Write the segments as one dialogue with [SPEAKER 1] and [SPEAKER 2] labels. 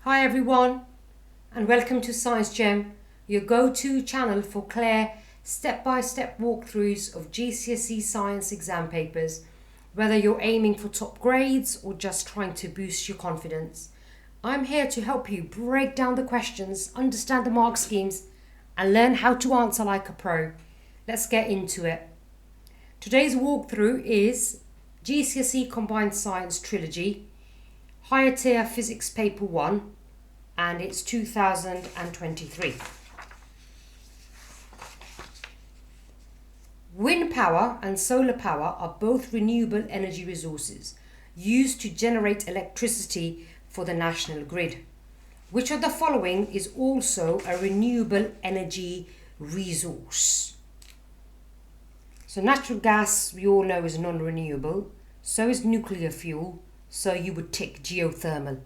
[SPEAKER 1] Hi everyone, and welcome to ScienceGem, your go-to channel for clear step-by-step walkthroughs of GCSE science exam papers, whether you're aiming for top grades or just trying to boost your confidence. I'm here to help you break down the questions, understand the mark schemes, and learn how to answer like a pro. Let's get into it. Today's walkthrough is GCSE Combined Science Trilogy, Higher Tier Physics Paper 1, and it's 2023. Wind power and solar power are both renewable energy resources used to generate electricity for the national grid. Which of the following is also a renewable energy resource? So natural gas, we all know, is non-renewable. So is nuclear fuel. So you would tick geothermal.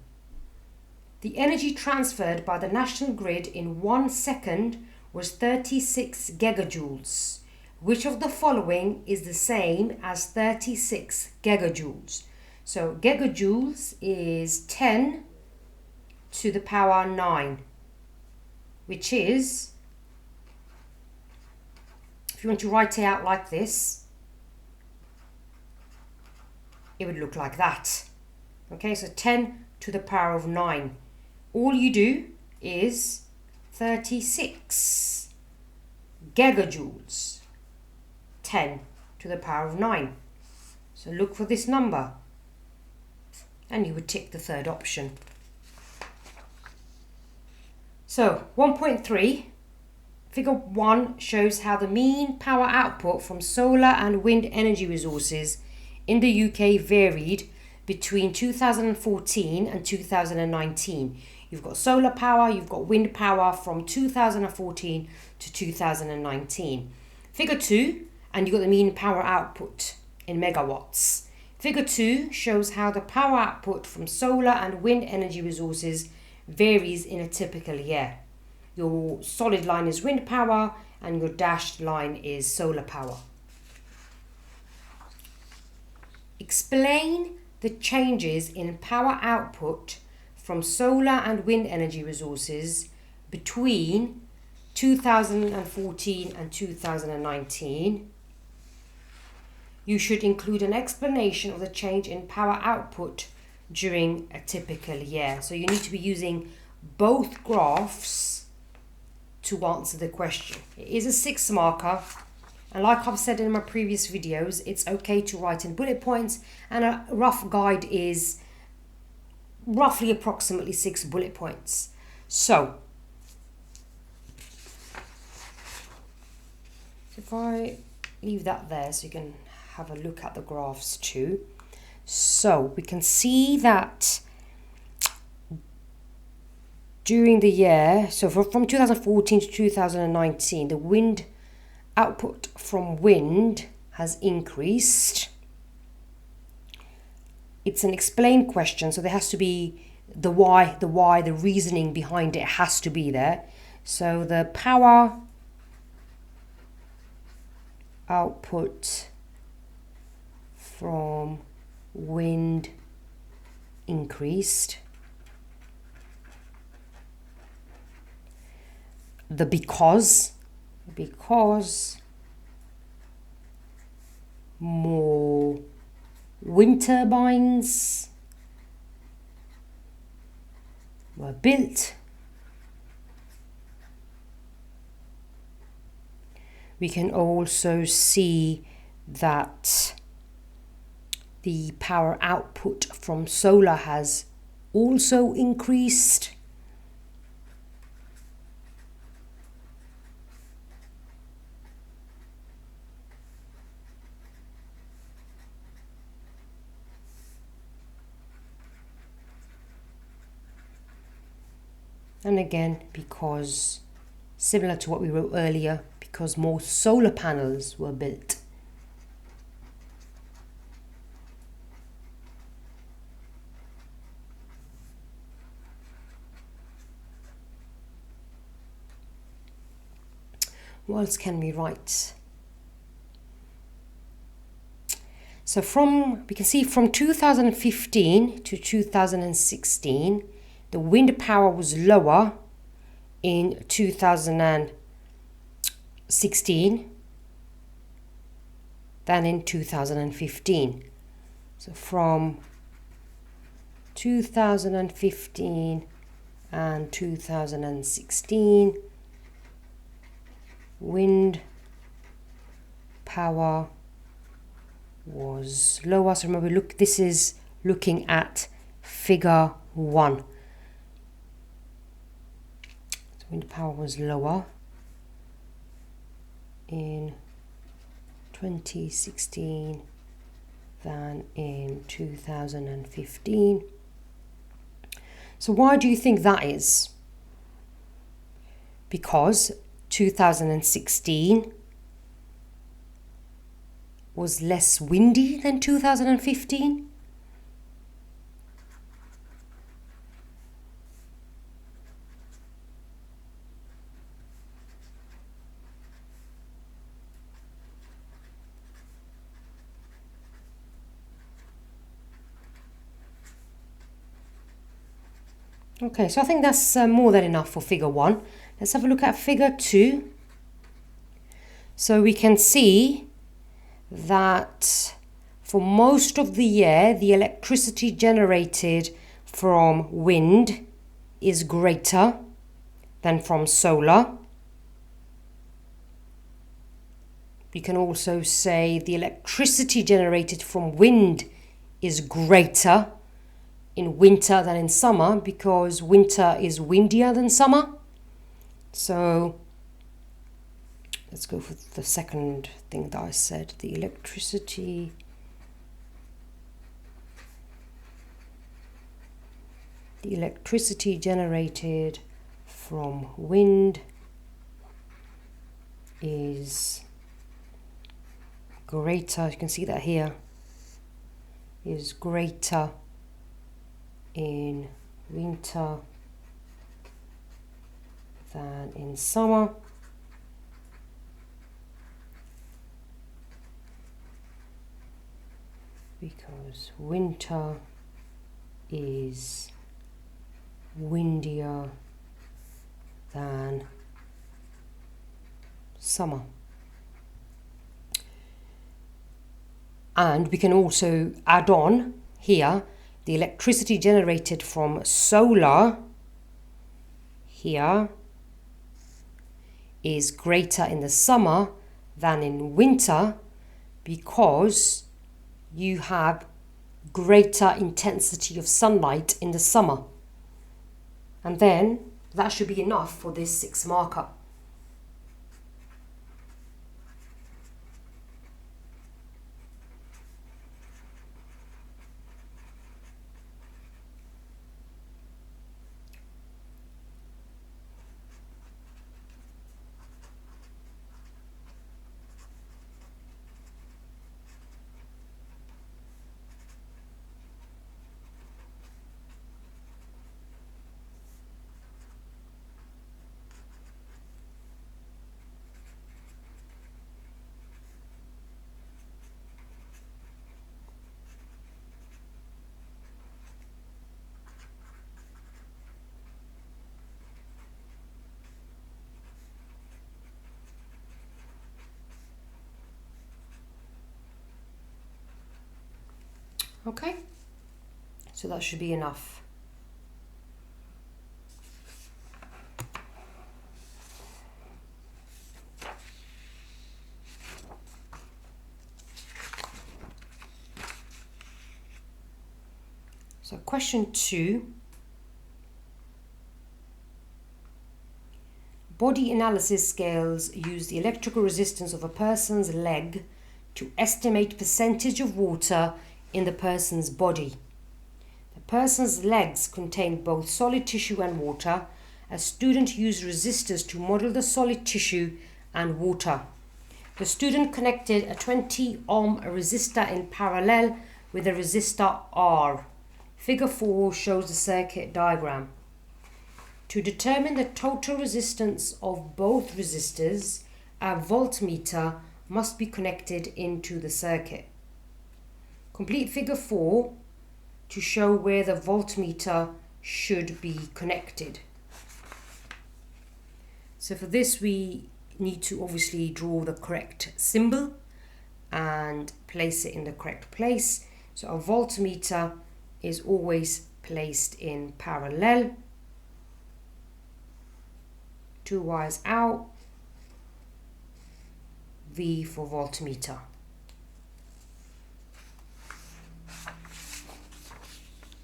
[SPEAKER 1] The energy transferred by the national grid in 1 second was 36 gigajoules. Which of the following is the same as 36 gigajoules? So gigajoules is 10 to the power 9, which is, if you want to write it out like this, it would look like that. Okay, so 10 to the power of 9. All you do is 36 gigajoules, 10 to the power of 9. So look for this number and you would tick the third option. So 1.3, figure 1 shows how the mean power output from solar and wind energy resources in the UK varied between 2014 and 2019. You've got solar power, you've got wind power from 2014 to 2019. Figure 2, and you've got the mean power output in megawatts. Figure 2 shows how the power output from solar and wind energy resources varies in a typical year. Your solid line is wind power and your dashed line is solar power. Explain the changes in power output from solar and wind energy resources between 2014 and 2019. You should include an explanation of the change in power output during a typical year. So you need to be using both graphs to answer the question. It is a 6 marker. And like I've said in my previous videos, it's okay to write in bullet points, and a rough guide is roughly approximately 6 bullet points. So if I leave that there so you can have a look at the graphs too. So we can see that during the year, so from 2014 to 2019, the wind output from wind has increased. It's an explain question, so there has to be the why, the reasoning behind it has to be there. So the power output from wind increased. The because more wind turbines were built. We can also see that the power output from solar has also increased. And again, because, similar to what we wrote earlier, because more solar panels were built. What else can we write? So we can see from 2015 to 2016, the wind power was lower in 2016 than in 2015. So from 2015 and 2016, wind power was lower. So remember, look, this is looking at figure 1. So wind power was lower in 2016 than in 2015. So why do you think that is? Because 2016 was less windy than 2015? Okay, so I think that's more than enough for figure 1. Let's have a look at figure 2. So we can see that for most of the year, the electricity generated from wind is greater than from solar. You can also say the electricity generated from wind is greater in winter than in summer, because winter is windier than summer. So let's go for the second thing that I said. The electricity generated from wind is greater, you can see that here, is greater in winter than in summer. Because winter is windier than summer. And we can also add on here the electricity generated from solar here is greater in the summer than in winter, because you have greater intensity of sunlight in the summer. And then that should be enough for this 6 marker. Okay, so that should be enough. So question 2. Body analysis scales use the electrical resistance of a person's leg to estimate percentage of water in the person's body. The person's legs contain both solid tissue and water. A student used resistors to model the solid tissue and water. The student connected a 20 ohm resistor in parallel with a resistor R. Figure 4 shows the circuit diagram. To determine the total resistance of both resistors, a voltmeter must be connected into the circuit. Complete figure 4 to show where the voltmeter should be connected. So for this we need to obviously draw the correct symbol and place it in the correct place. So a voltmeter is always placed in parallel, 2 wires out, V for voltmeter.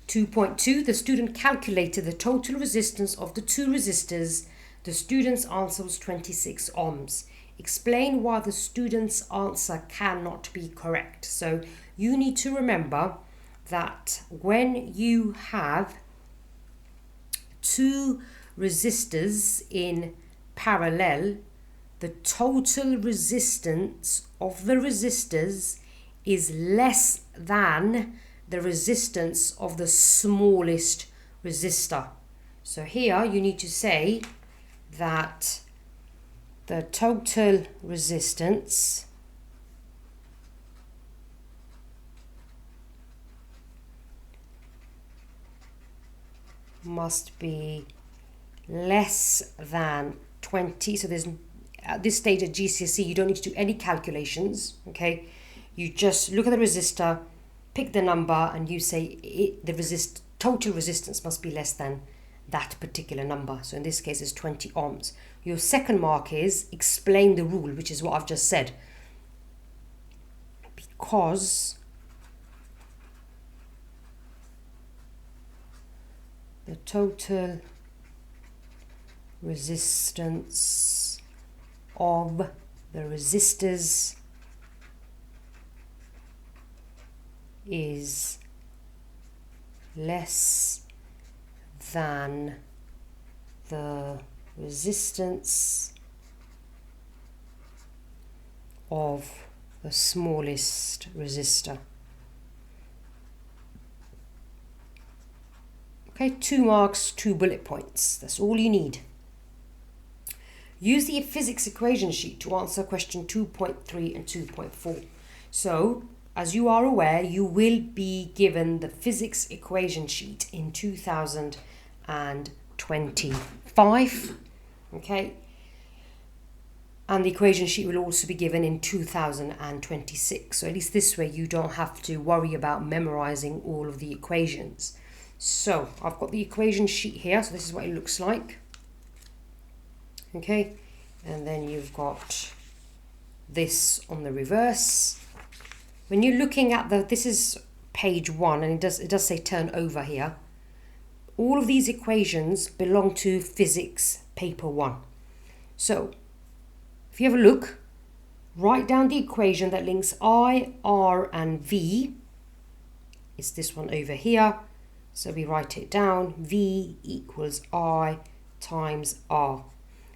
[SPEAKER 1] (2.2) The student calculated the total resistance of the two resistors. The student's answer was 26 ohms. Explain why the student's answer cannot be correct. So you need to remember that when you have two resistors in parallel, the total resistance of the resistors is less than the resistance of the smallest resistor. So here you need to say that the total resistance must be less than 20. So there's, at this stage at GCSE, you don't need to do any calculations, okay? You just look at the resistor, pick the number, and you say the total resistance must be less than that particular number. So in this case, it's 20 ohms. Your second mark is explain the rule, which is what I've just said. Because the total resistance of the resistors is less than the resistance of the smallest resistor. Okay, 2 marks, 2 bullet points. That's all you need. Use the physics equation sheet to answer question 2.3 and 2.4. So, as you are aware, you will be given the physics equation sheet in 2025. Okay. And the equation sheet will also be given in 2026. So at least this way you don't have to worry about memorizing all of the equations. So I've got the equation sheet here. So this is what it looks like. Okay. And then you've got this on the reverse. When you're looking at this is page 1, and it does say turn over here. All of these equations belong to physics paper 1. So if you have a look, write down the equation that links I, R and V. It's this one over here. So we write it down. V equals I times R.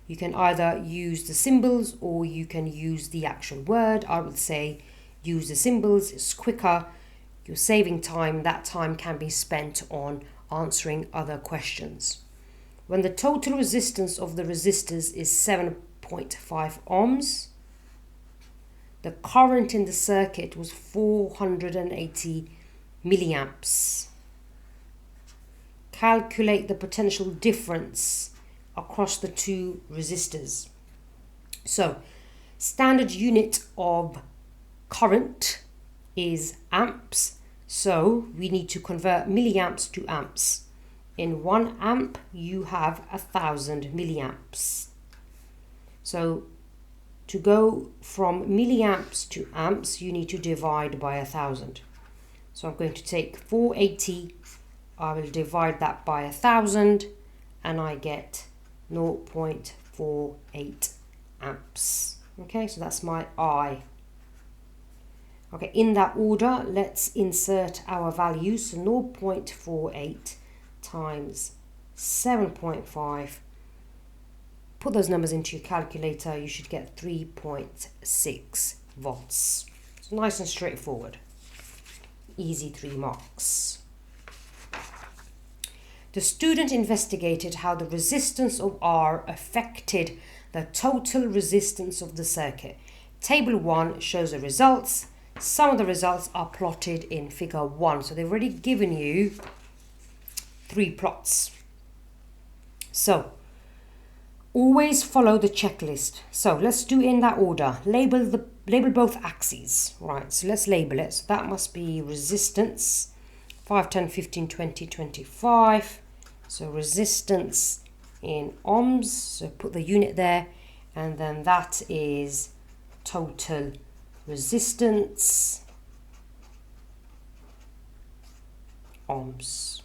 [SPEAKER 1] You can either use the symbols or you can use the actual word. I would say use the symbols, it's quicker, you're saving time, that time can be spent on answering other questions. When the total resistance of the resistors is 7.5 ohms, the current in the circuit was 480 milliamps. Calculate the potential difference across the two resistors. So, standard unit of current is amps, so we need to convert milliamps to amps. In 1 amp you have 1000 milliamps. So to go from milliamps to amps you need to divide by 1000. So I'm going to take 480, I will divide that by 1000 and I get 0.48 amps. Okay, so that's my I. Okay, in that order, let's insert our values. So 0.48 times 7.5. Put those numbers into your calculator. You should get 3.6 volts. So nice and straightforward. Easy 3 marks. The student investigated how the resistance of R affected the total resistance of the circuit. Table 1 shows the results. Some of the results are plotted in figure 1. So they've already given you 3 plots. So always follow the checklist. So let's do it in that order. Label both axes. Right, so let's label it. So that must be resistance 5, 10, 15, 20, 25. So resistance in ohms. So put the unit there, and then that is total resistance ohms.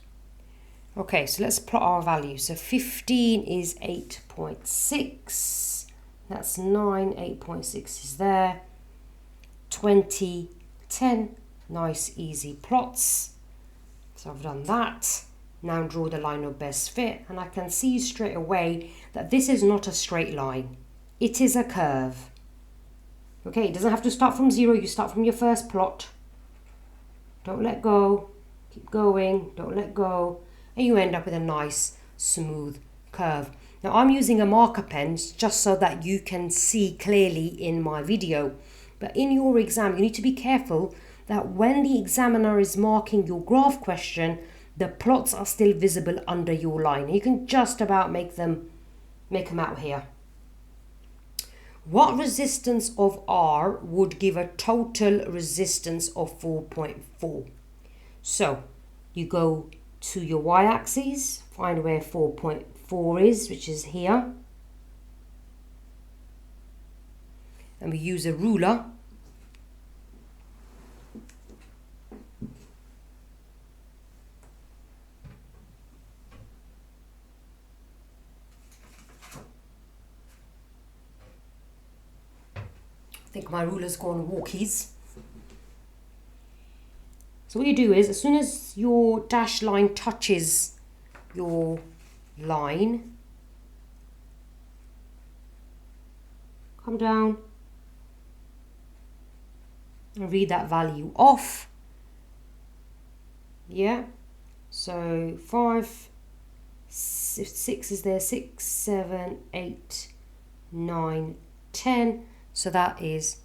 [SPEAKER 1] Okay, so let's plot our value. So 15 is 8.6. That's 9. 8.6 is there. 20, 10. Nice, easy plots. So I've done that. Now draw the line of best fit. And I can see straight away that this is not a straight line. It is a curve. Okay, it doesn't have to start from 0. You start from your first plot. Don't let go. Keep going. Don't let go. And you end up with a nice smooth curve. Now I'm using a marker pen just so that you can see clearly in my video. But in your exam, you need to be careful that when the examiner is marking your graph question, the plots are still visible under your line. You can just about make them out here. What resistance of R would give a total resistance of 4.4? So you go to your y-axis, find where 4.4 is, which is here. And we use a ruler. I think my ruler's gone walkies. So what you do is, as soon as your dashed line touches your line, come down and read that value off. Yeah, so 5, 6 is there, 6, 7, 8, 9, 10. So that is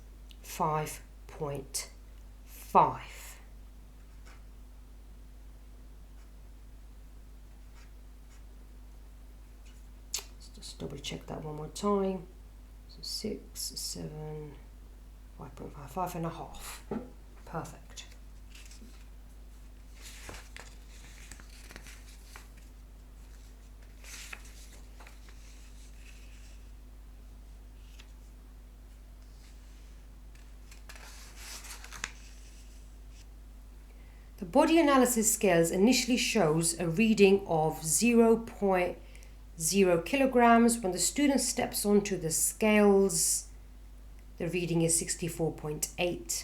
[SPEAKER 1] 5.5. Double check that one more time. So 6, 7, 5.5, 5.5. Perfect. The body analysis scales initially shows a reading of 0.0 kilograms. When the student steps onto the scales, the reading is 64.8.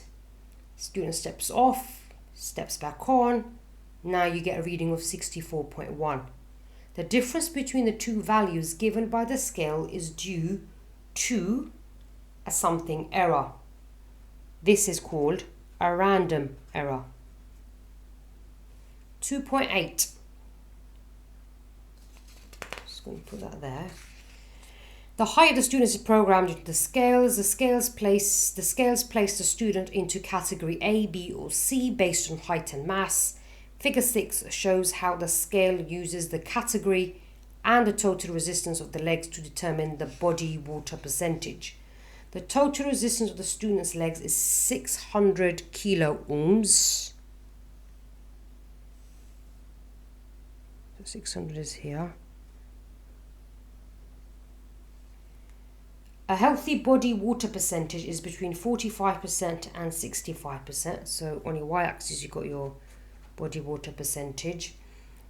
[SPEAKER 1] Student steps off, steps back on. Now you get a reading of 64.1. The difference between the two values given by the scale is due to a something error. This is called a random error. 2.8. Going to put that there. The higher the student is programmed into the scales place the student into category A, B or C based on height and mass. Figure 6 shows how the scale uses the category and the total resistance of the legs to determine the body water percentage. The total resistance of the student's legs is 600 kilo ohms. So 600 is here. A healthy body water percentage is between 45% and 65%. So on your y-axis you've got your body water percentage.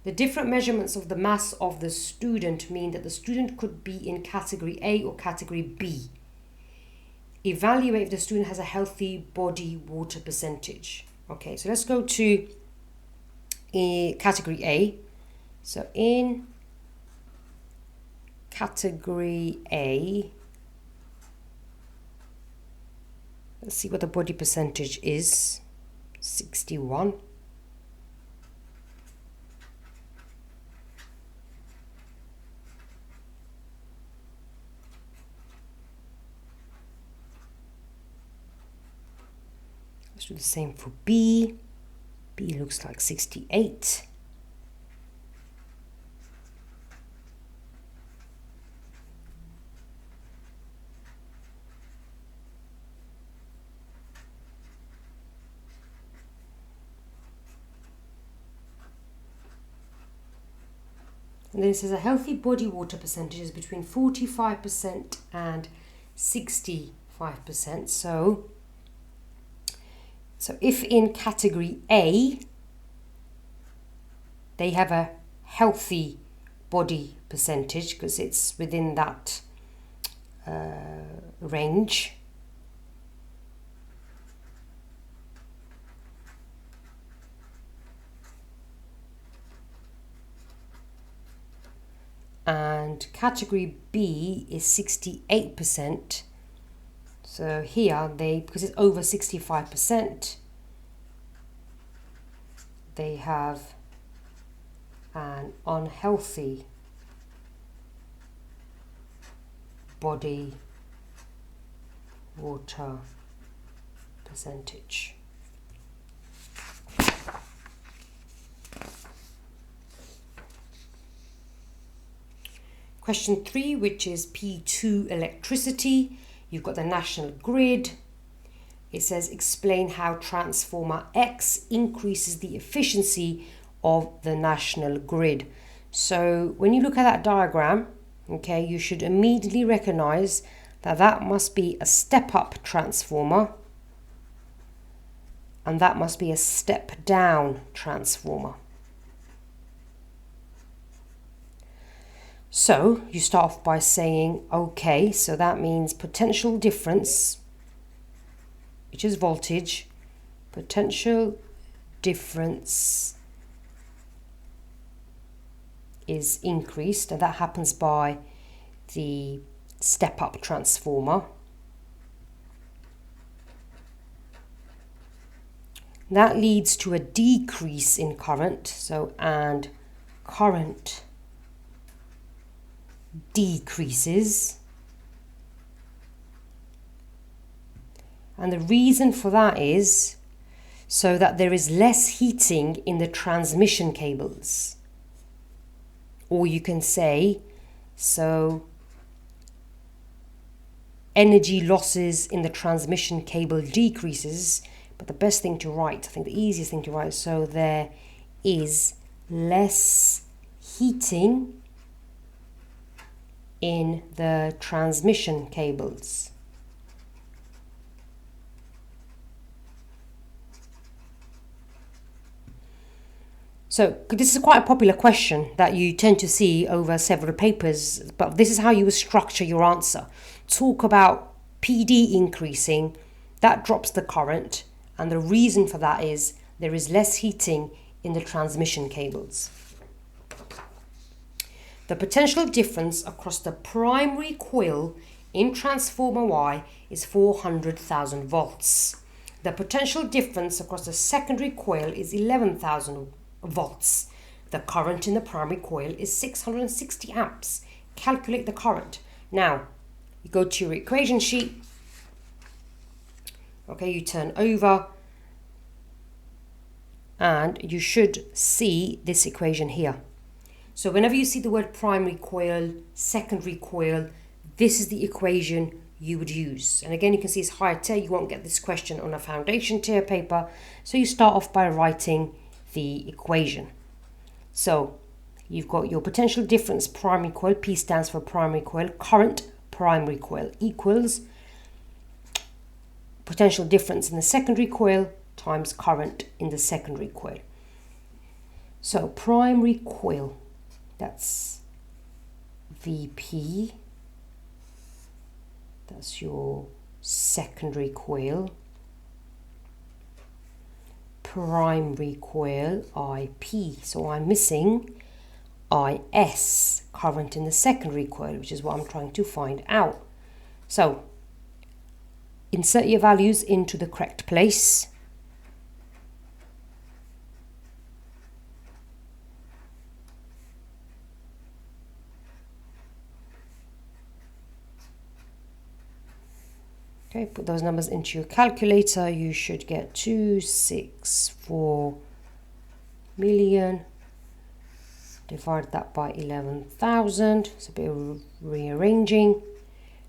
[SPEAKER 1] The different measurements of the mass of the student mean that the student could be in category A or category B. Evaluate if the student has a healthy body water percentage. Okay, so let's go to category A. So in category A, let's see what the body percentage is. 61. Let's do the same for B. B looks like 68. And then it says a healthy body water percentage is between 45% and 65%. So if in category A, they have a healthy body percentage because it's within that range, and category B is 68%. So here because it's over 65%, they have an unhealthy body water percentage. Question 3, which is P2 electricity. You've got the national grid. It says explain how transformer X increases the efficiency of the national grid. So when you look at that diagram, okay, you should immediately recognize that that must be a step-up transformer and that must be a step-down transformer. So you start off by saying, okay, so that means potential difference, which is voltage, potential difference is increased, and that happens by the step-up transformer. That leads to a decrease in current, so and current decreases. And the reason for that is so that there is less heating in the transmission cables. Or you can say, so energy losses in the transmission cable decreases, but the best thing to write, I think the easiest thing to write, so there is less heating in the transmission cables. So this is quite a popular question that you tend to see over several papers, but this is how you would structure your answer. Talk about PD increasing, that drops the current, and the reason for that is there is less heating in the transmission cables. The potential difference across the primary coil in transformer Y is 400,000 volts. The potential difference across the secondary coil is 11,000 volts. The current in the primary coil is 660 amps. Calculate the current. Now, you go to your equation sheet. Okay, you turn over and you should see this equation here. So whenever you see the word primary coil, secondary coil, this is the equation you would use. And again, you can see it's higher tier. You won't get this question on a foundation tier paper. So you start off by writing the equation. So you've got your potential difference primary coil, P stands for primary coil, current primary coil equals potential difference in the secondary coil times current in the secondary coil. So primary coil, that's VP, that's your secondary coil, primary coil IP, so I'm missing IS, current in the secondary coil, which is what I'm trying to find out. So insert your values into the correct place. Okay, put those numbers into your calculator. You should get 264 million. Divide that by 11,000. It's a bit of rearranging.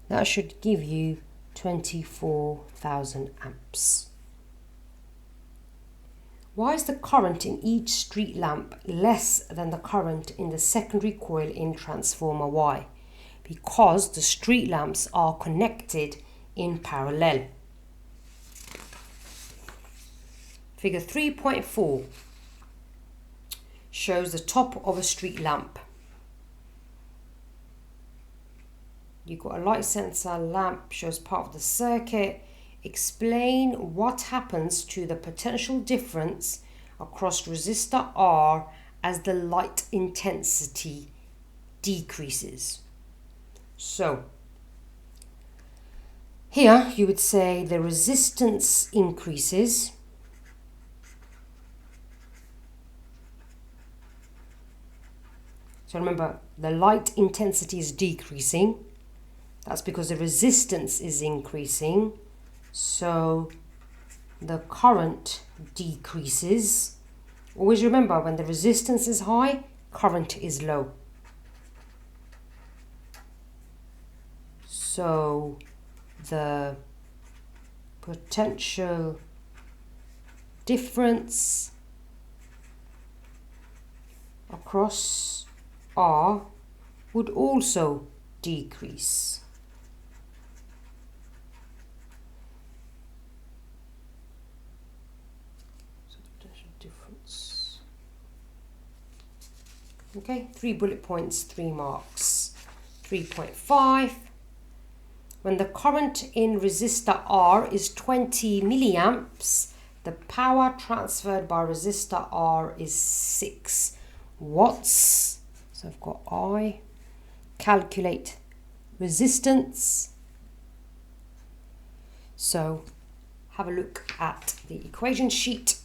[SPEAKER 1] That should give you 24,000 amps. Why is the current in each street lamp less than the current in the secondary coil in transformer Y? Because the street lamps are connected in parallel. Figure 3.4 shows the top of a street lamp. You've got a light sensor lamp, shows part of the circuit. Explain what happens to the potential difference across resistor R as the light intensity decreases. So, here you would say the resistance increases. So remember, the light intensity is decreasing. That's because the resistance is increasing. So the current decreases. Always remember, when the resistance is high, current is low. So the potential difference across R would also decrease. So the potential difference. Okay, 3 bullet points, 3 marks. 3.5. When the current in resistor R is 20 milliamps, the power transferred by resistor R is 6 watts. So I've got I. Calculate resistance. So have a look at the equation sheet.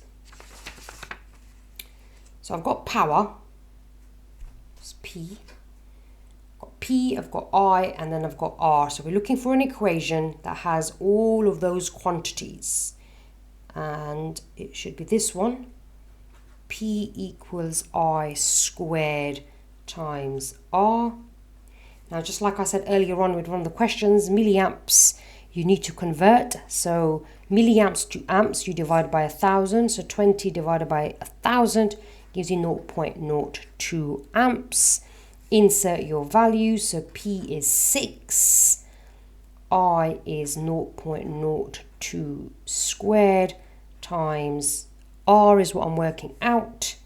[SPEAKER 1] So I've got power, it's P. I've got I, and then I've got R. So we're looking for an equation that has all of those quantities. And it should be this one. P equals I squared times R. Now, just like I said earlier on with one of the questions, milliamps you need to convert. So milliamps to amps, you divide by 1,000. So 20 divided by 1,000 gives you 0.02 amps. Insert your values. So P is 6. I is 0.02 squared times R is what I'm working out.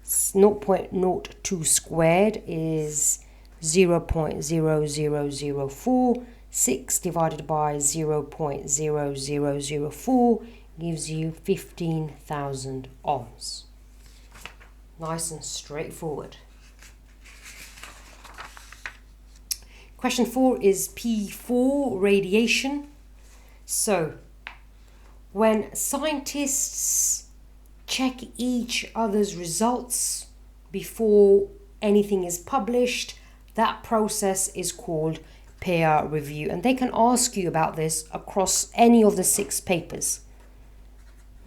[SPEAKER 1] 0.02 squared is 0.0004. 6 divided by 0.0004 gives you 15,000 ohms. Nice and straightforward. Question 4 is P4, radiation. So, when scientists check each other's results before anything is published, that process is called peer review. And they can ask you about this across any of the 6 papers.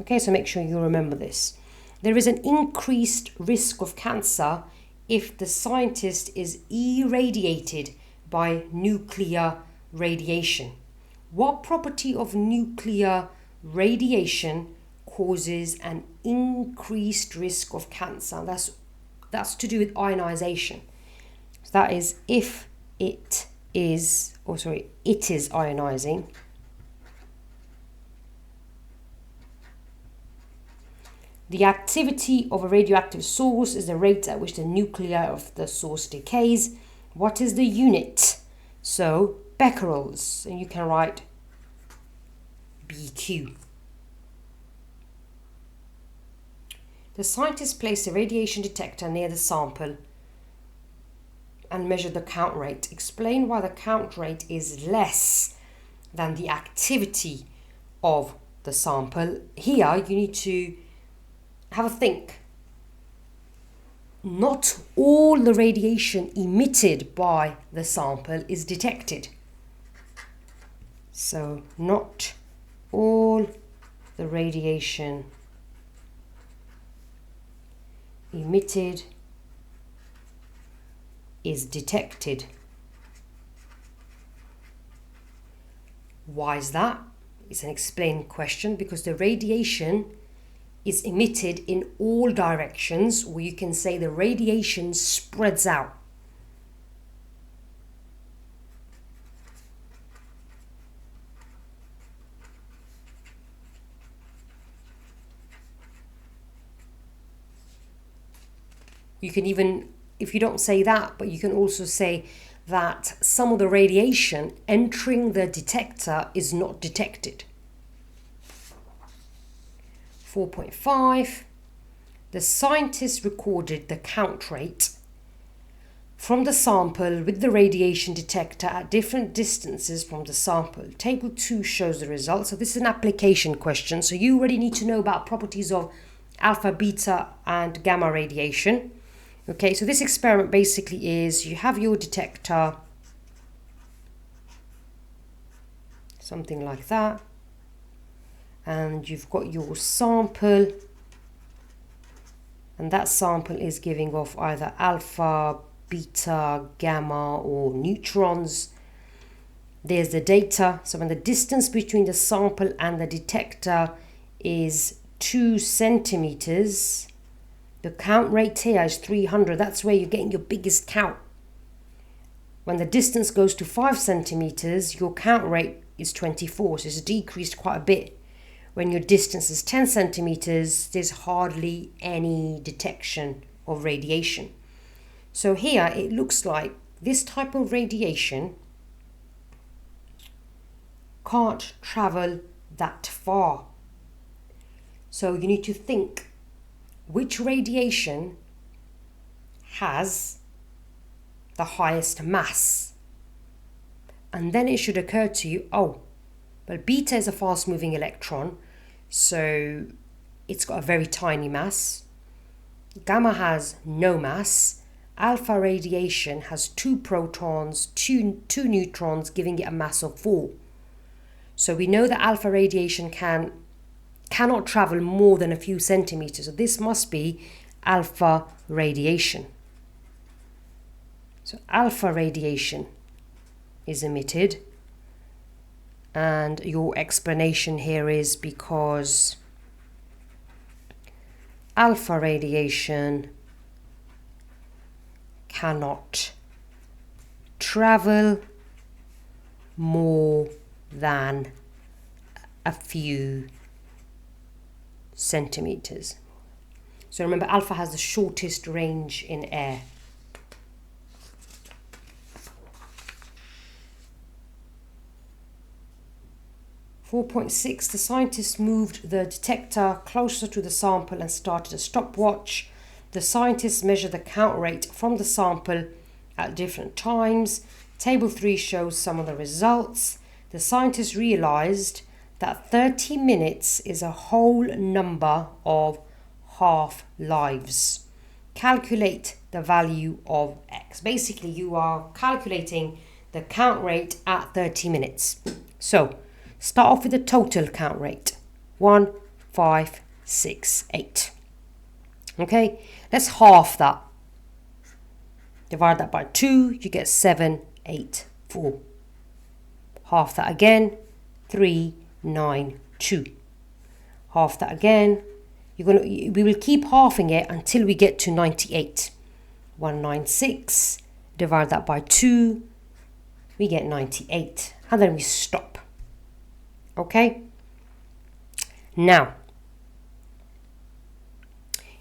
[SPEAKER 1] Okay, so make sure you remember this. There is an increased risk of cancer if the scientist is irradiated by nuclear radiation. What property of nuclear radiation causes an increased risk of cancer? That's to do with ionization. So that is if it is ionizing. The activity of a radioactive source is the rate at which the nuclei of the source decays. What is the unit? So becquerels, and you can write BQ. The scientist placed a radiation detector near the sample and measured the count rate. Explain why the count rate is less than the activity of the sample. Here you need to have a think. Not all the radiation emitted by the sample is detected. So not all the radiation emitted is detected. Why is that? It's an explained question, because the radiation is emitted in all directions, or you can say the radiation spreads out. You can even, if you don't say that, but you can also say that some of the radiation entering the detector is not detected. 4.5. The scientists recorded the count rate from the sample with the radiation detector at different distances from the sample. Table 2 shows the results. So this is an application question. So you already need to know about properties of alpha, beta and gamma radiation. Okay, so this experiment basically is you have your detector, something like that, and you've got your sample, and that sample is giving off either alpha, beta, gamma or neutrons. There's the data. So when the distance between the sample and the detector is 2 centimeters, the count rate here is 300. That's where you're getting your biggest count. When the distance goes to 5 centimeters, your count rate is 24. So it's decreased quite a bit. When your distance is 10 centimeters, there's hardly any detection of radiation. So here it looks like this type of radiation can't travel that far. So you need to think which radiation has the highest mass. And then it should occur to you, oh, well, beta is a fast moving electron, so it's got a very tiny mass. Gamma has no mass. Alpha radiation has 2 protons, two neutrons, giving it a mass of 4. So we know that alpha radiation cannot travel more than a few centimeters. So this must be alpha radiation. So alpha radiation is emitted, and your explanation here is because alpha radiation cannot travel more than a few centimeters. So remember, alpha has the shortest range in air. .6, the scientists moved the detector closer to the sample and started a stopwatch. The scientists measured the count rate from the sample at different times. Table 3 shows some of the results. The scientists realized that 30 minutes is a whole number of half-lives. Calculate the value of x. Basically, you are calculating the count rate at 30 minutes. So, start off with the total count rate. 1, 5, 6, 8. Okay, let's half that. Divide that by 2, you get 7, 8, 4. Half that again, 3, 9, 2. Half that again. We will keep halving it until we get to 98. 196. Divide that by 2, we get 98. And then we stop. Okay? Now,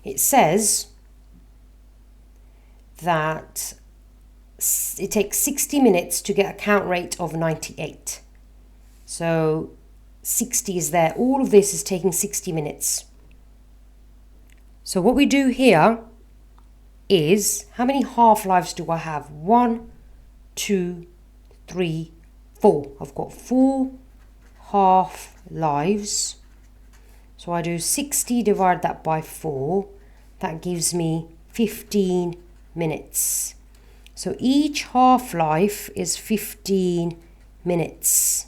[SPEAKER 1] it says that it takes 60 minutes to get a count rate of 98. So 60 is there. All of this is taking 60 minutes. So what we do here is, how many half-lives do I have? 1, 2, 3, 4. I've got 4 half-lives. So I do 60, divide that by 4. That gives me 15 minutes. So each half-life is 15 minutes.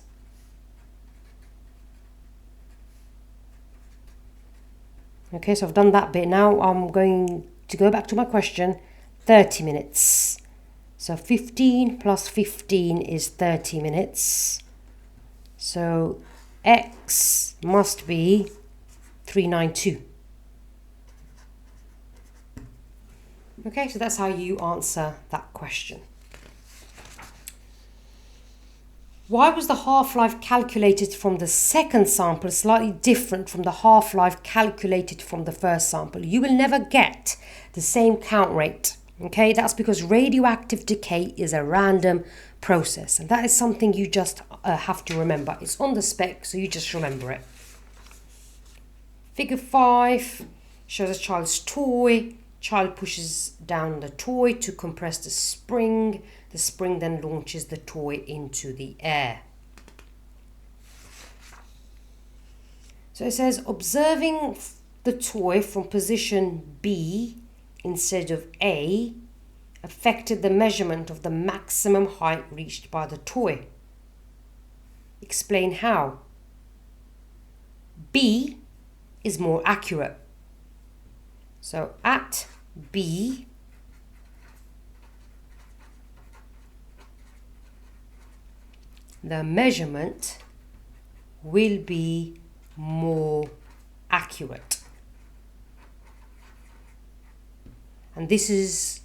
[SPEAKER 1] Okay, so I've done that bit. Now I'm going to go back to my question. 30 minutes. So 15 plus 15 is 30 minutes. So X must be 392. Okay, so that's how you answer that question. Why was the half-life calculated from the second sample slightly different from the half-life calculated from the first sample? You will never get the same count rate. Okay, that's because radioactive decay is a random process, and that is something you just have to remember. It's on the spec, so you just remember it. Figure 5 shows a child's toy. Child pushes down the toy to compress the spring. The spring then launches the toy into the air. So it says, observing the toy from position B instead of A affected the measurement of the maximum height reached by the toy. Explain how. B is more accurate. So at B, the measurement will be more accurate. And this is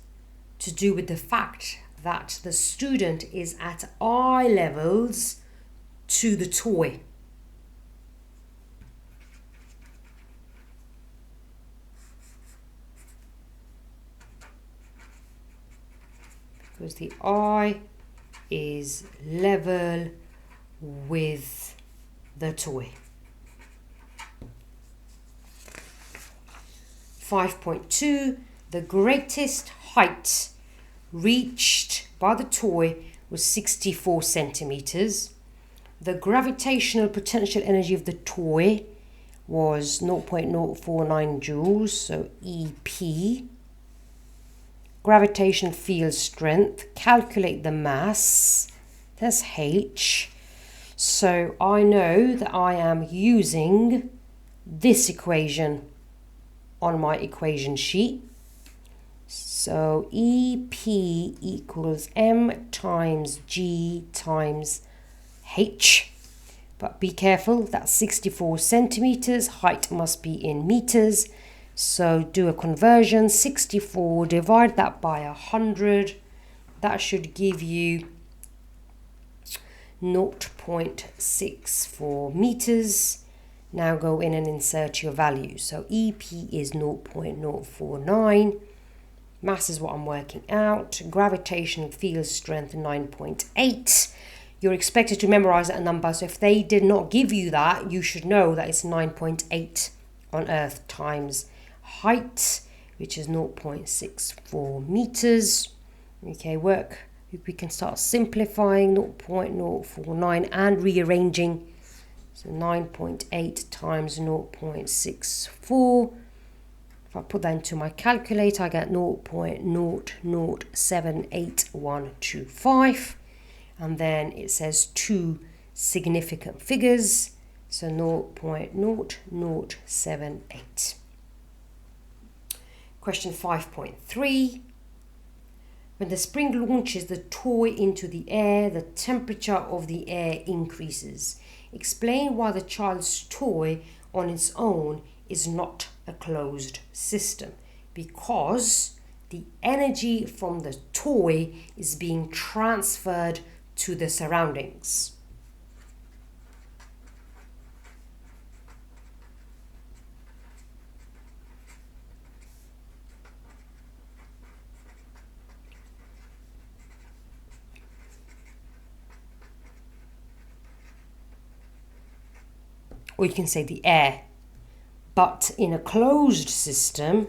[SPEAKER 1] to do with the fact that the student is at eye levels to the toy. Because the eye is level with the toy. 5.2, the greatest height reached by the toy was 64 centimeters. The gravitational potential energy of the toy was 0.049 joules, so EP. Gravitational field strength, calculate the mass, that's H. So I know that I am using this equation on my equation sheet. So EP equals M times G times H. But be careful, that's 64 centimeters, height must be in meters. So do a conversion, 64, divide that by 100. That should give you 0.64 meters. Now go in and insert your value. So EP is 0.049. Mass is what I'm working out. Gravitational field strength 9.8. You're expected to memorize that number. So if they did not give you that, you should know that it's 9.8 on Earth times height, which is 0.64 meters. Okay, we can start simplifying 0.049 and rearranging. So 9.8 times 0.64. If I put that into my calculator, I get 0.00788125. And then it says two significant figures, so 0.0078. Question 5.3. When the spring launches the toy into the air, the temperature of the air increases. Explain why the child's toy on its own is not a closed system. Because the energy from the toy is being transferred to the surroundings. Or you can say the air. But in a closed system,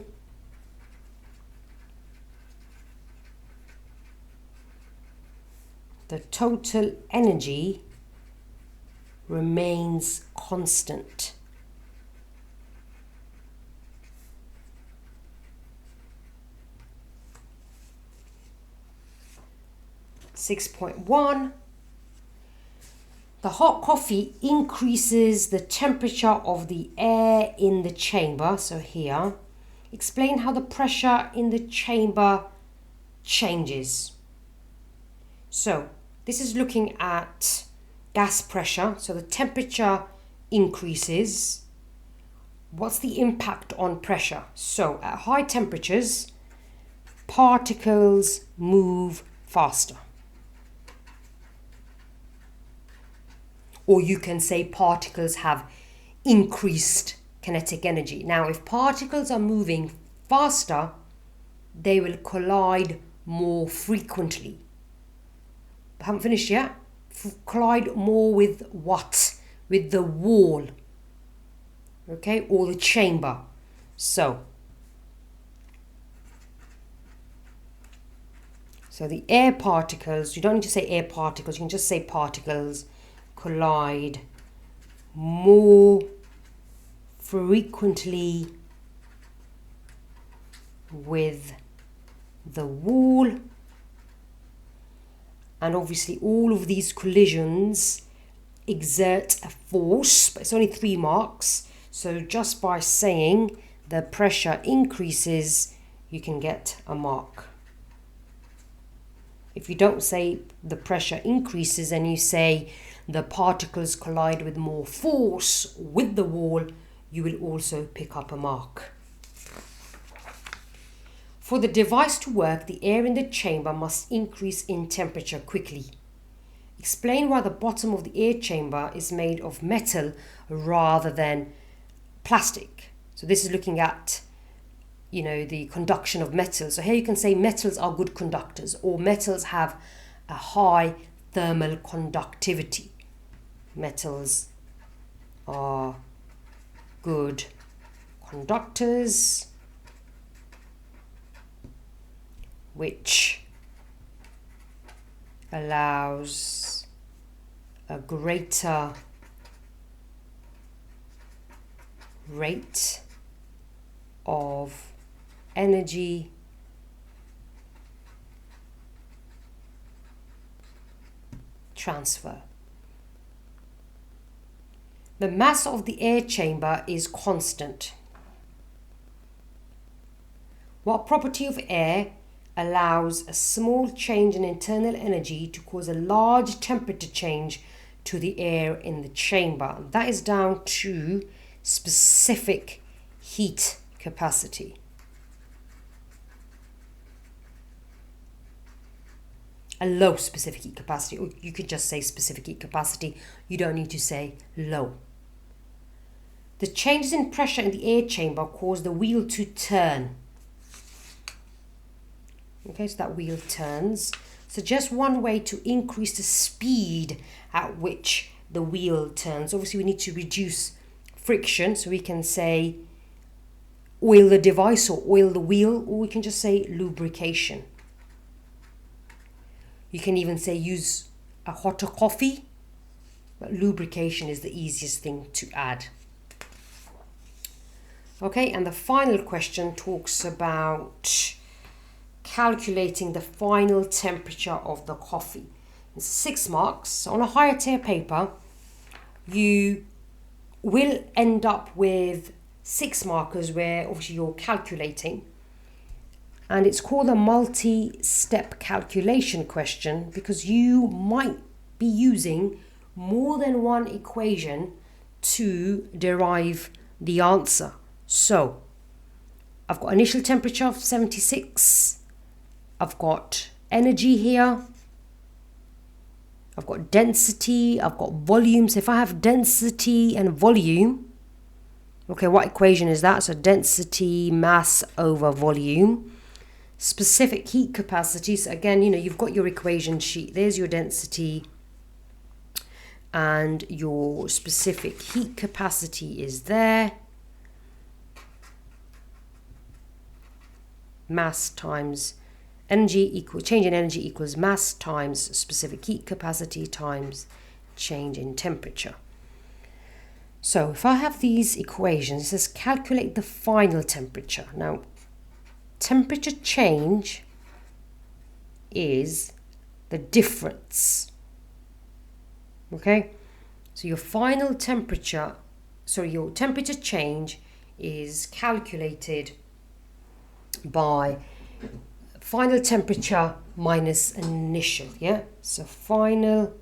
[SPEAKER 1] the total energy remains constant. (6.1) The hot coffee increases the temperature of the air in the chamber. So here, explain how the pressure in the chamber changes. So this is looking at gas pressure. So the temperature increases. What's the impact on pressure? So at high temperatures, particles move faster. Or you can say particles have increased kinetic energy. Now, if particles are moving faster, they will collide more frequently. I haven't finished yet. Collide more with what? With the wall, okay, or the chamber. So the air particles, you don't need to say air particles, you can just say particles collide more frequently with the wall. And obviously all of these collisions exert a force, but it's only 3 marks. So just by saying the pressure increases, you can get a mark. If you don't say the pressure increases and you say the particles collide with more force with the wall, you will also pick up a mark. For the device to work, the air in the chamber must increase in temperature quickly. Explain why the bottom of the air chamber is made of metal rather than plastic. So this is looking at, the conduction of metals. So here you can say metals are good conductors, or metals have a high thermal conductivity. Metals are good conductors, which allows a greater rate of energy transfer. The mass of the air chamber is constant. What property of air allows a small change in internal energy to cause a large temperature change to the air in the chamber? That is down to specific heat capacity. A low specific heat capacity, or you could just say specific heat capacity. You don't need to say low. The changes in pressure in the air chamber cause the wheel to turn. Okay, so that wheel turns. Suggest one way to increase the speed at which the wheel turns. Obviously, we need to reduce friction, so we can say oil the device or oil the wheel, or we can just say lubrication. You can even say use a hotter coffee, but lubrication is the easiest thing to add. Okay, and the final question talks about calculating the final temperature of the coffee. It's 6 marks. So on a higher tier paper, you will end up with 6 markers where obviously you're calculating. And it's called a multi-step calculation question because you might be using more than one equation to derive the answer. So I've got initial temperature of 76. I've got energy here. I've got density. I've got volume. So if I have density and volume, okay, what equation is that? So density, mass over volume. Specific heat capacity. So again, you've got your equation sheet. There's your density. And your specific heat capacity is there. Mass times energy equals change in energy equals mass times specific heat capacity times change in temperature. So if I have these equations, it says calculate the final temperature. Now, temperature change is the difference. Okay? So your final temperature, your temperature change is calculated by final temperature minus initial, yeah? So final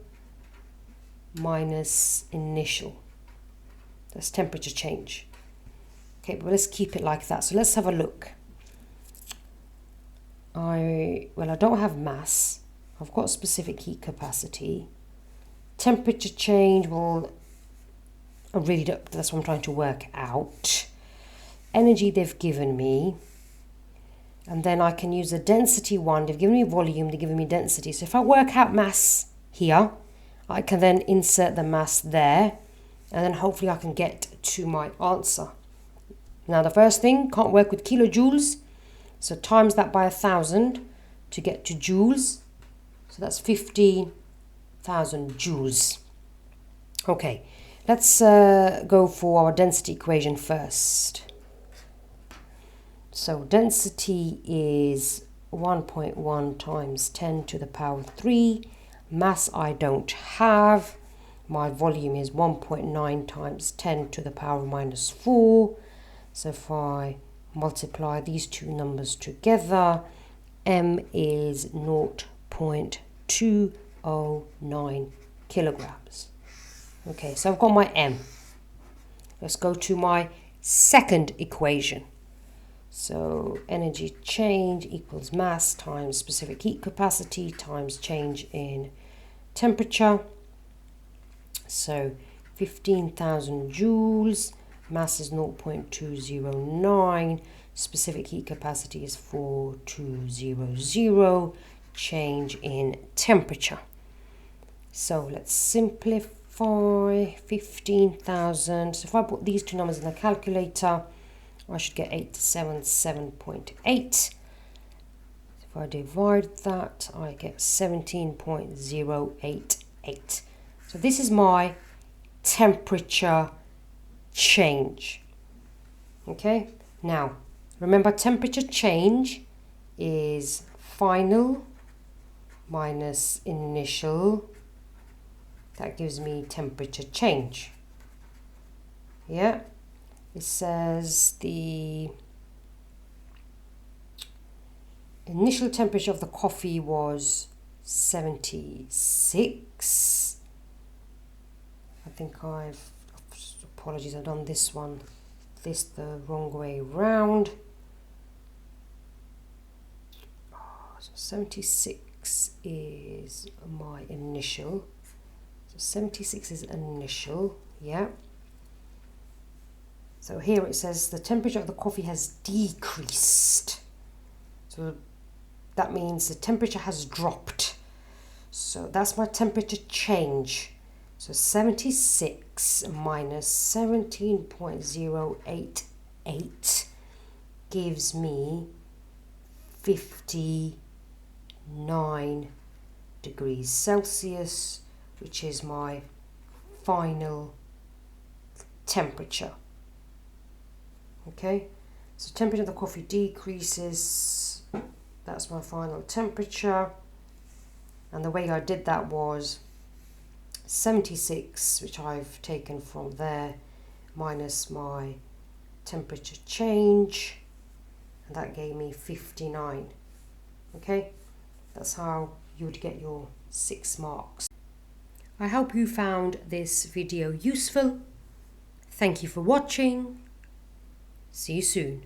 [SPEAKER 1] minus initial. That's temperature change. Okay, but let's keep it like that. So let's have a look. I don't have mass. I've got specific heat capacity. Temperature change, well, I really don't, that's what I'm trying to work out. Energy they've given me. And then I can use the density one. They've given me volume, they've given me density. So if I work out mass here, I can then insert the mass there. And then hopefully I can get to my answer. Now the first thing, can't work with kilojoules. So times that by 1,000 to get to joules. So that's 15,000 joules. Okay, let's go for our density equation first. So density is 1.1 times 10 to the power 3. Mass I don't have. My volume is 1.9 times 10 to the power minus 4. So if I multiply these two numbers together, M is 0.209 kilograms. Okay, so I've got my M. Let's go to my second equation. So energy change equals mass times specific heat capacity times change in temperature. So 15,000 joules, mass is 0.209, specific heat capacity is 4200, change in temperature. So let's simplify 15,000. So if I put these two numbers in the calculator, I should get 877.8. If I divide that, I get 17.088. So this is my temperature change. Okay, now remember temperature change is final minus initial. That gives me temperature change. Yeah. It says the initial temperature of the coffee was 76. I think apologies, I've done this the wrong way round. So 76 is my initial. So 76 is initial, yeah. So here it says the temperature of the coffee has decreased. So that means the temperature has dropped. So that's my temperature change. So 76 minus 17.088 gives me 59 degrees Celsius, which is my final temperature. Okay, so temperature of the coffee decreases. That's my final temperature. And the way I did that was 76, which I've taken from there, minus my temperature change. And that gave me 59. Okay, that's how you would get your 6 marks. I hope you found this video useful. Thank you for watching. See you soon.